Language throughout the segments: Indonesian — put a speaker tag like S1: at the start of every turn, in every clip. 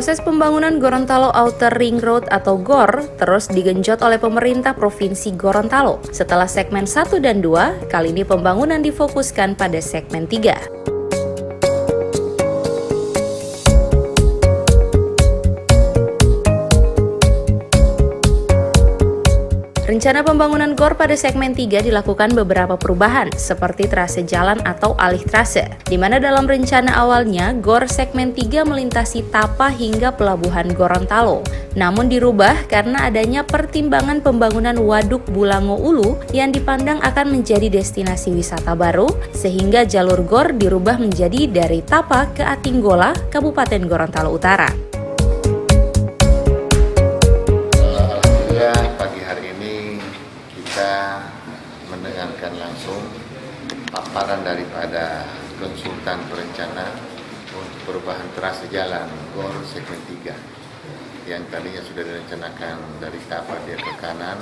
S1: Proses pembangunan Gorontalo Outer Ring Road atau GOR terus digenjot oleh pemerintah Provinsi Gorontalo. Setelah segmen 1 dan 2, kali ini pembangunan difokuskan pada segmen 3. Rencana pembangunan GOR pada segmen 3 dilakukan beberapa perubahan, seperti trase jalan atau alih trase, di mana dalam rencana awalnya GOR segmen 3 melintasi Tapa hingga pelabuhan Gorontalo. Namun dirubah karena adanya pertimbangan pembangunan Waduk Bulango Ulu yang dipandang akan menjadi destinasi wisata baru, sehingga jalur GOR dirubah menjadi dari Tapa ke Atinggola, Kabupaten Gorontalo Utara.
S2: Kita mendengarkan langsung paparan daripada konsultan perencana untuk perubahan trase jalan GOR segmen 3 yang tadinya sudah direncanakan dari Tapa dia ke kanan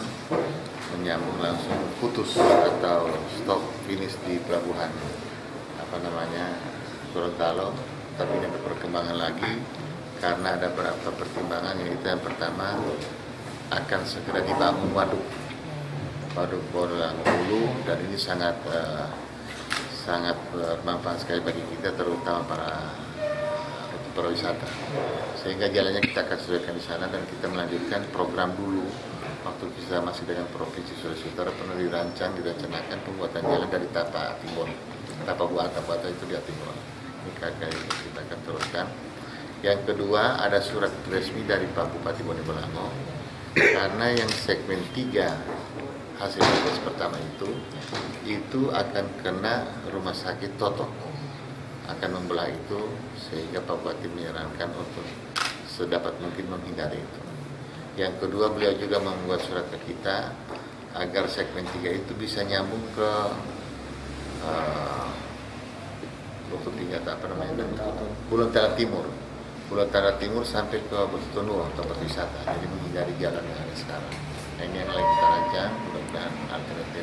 S2: menyambung langsung putus atau stop finish di pelabuhan Gorontalo, tapi ini ada perkembangan lagi karena ada beberapa pertimbangan, yaitu yang pertama akan segera dibangun waduk Bulango Ulu, dan ini sangat bermanfaat sekali bagi kita, terutama para wisata. Sehingga jalannya kita akan sesuaikan di sana, dan kita melanjutkan program dulu waktu kita masih dengan Provinsi Sulawesi Utara pernah direncanakan pembuatan jalan dari Tapa Atinggola. Tapa itu di Atinggola. Ini kita akan teruskan. Yang kedua, ada surat resmi dari Pak Bupati Bone Bolango, karena yang segmen 3 hasil tes pertama itu akan kena rumah sakit Toto, akan membelah itu, sehingga Pak Bupati menyarankan untuk sedapat mungkin menghindari itu. Yang kedua, beliau juga membuat surat ke kita agar segmen 3 itu bisa nyambung ke Pulau Tara Timur sampai ke Betutunuh tempat wisata, jadi menghindari jalan yang ada sekarang. Nah, ini yang lagi kita rancang, mudah-mudahan alternatif.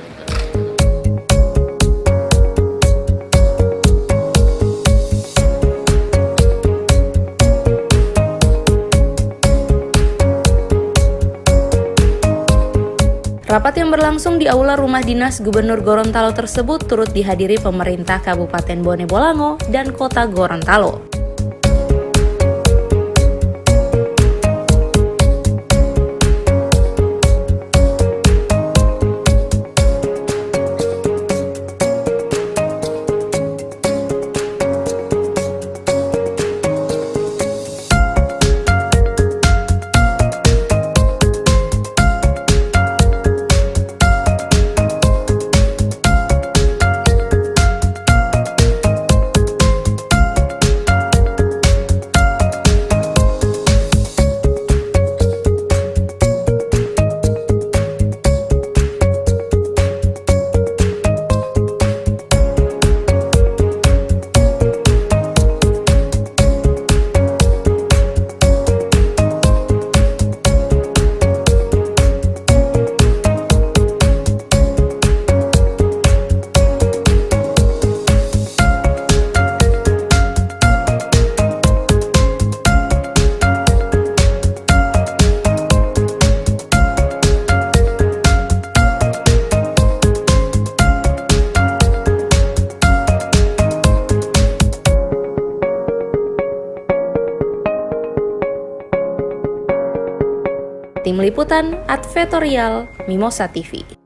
S1: Rapat yang berlangsung di Aula Rumah Dinas Gubernur Gorontalo tersebut turut dihadiri pemerintah Kabupaten Bone Bolango dan Kota Gorontalo. Tim Liputan Advertorial Mimosa TV.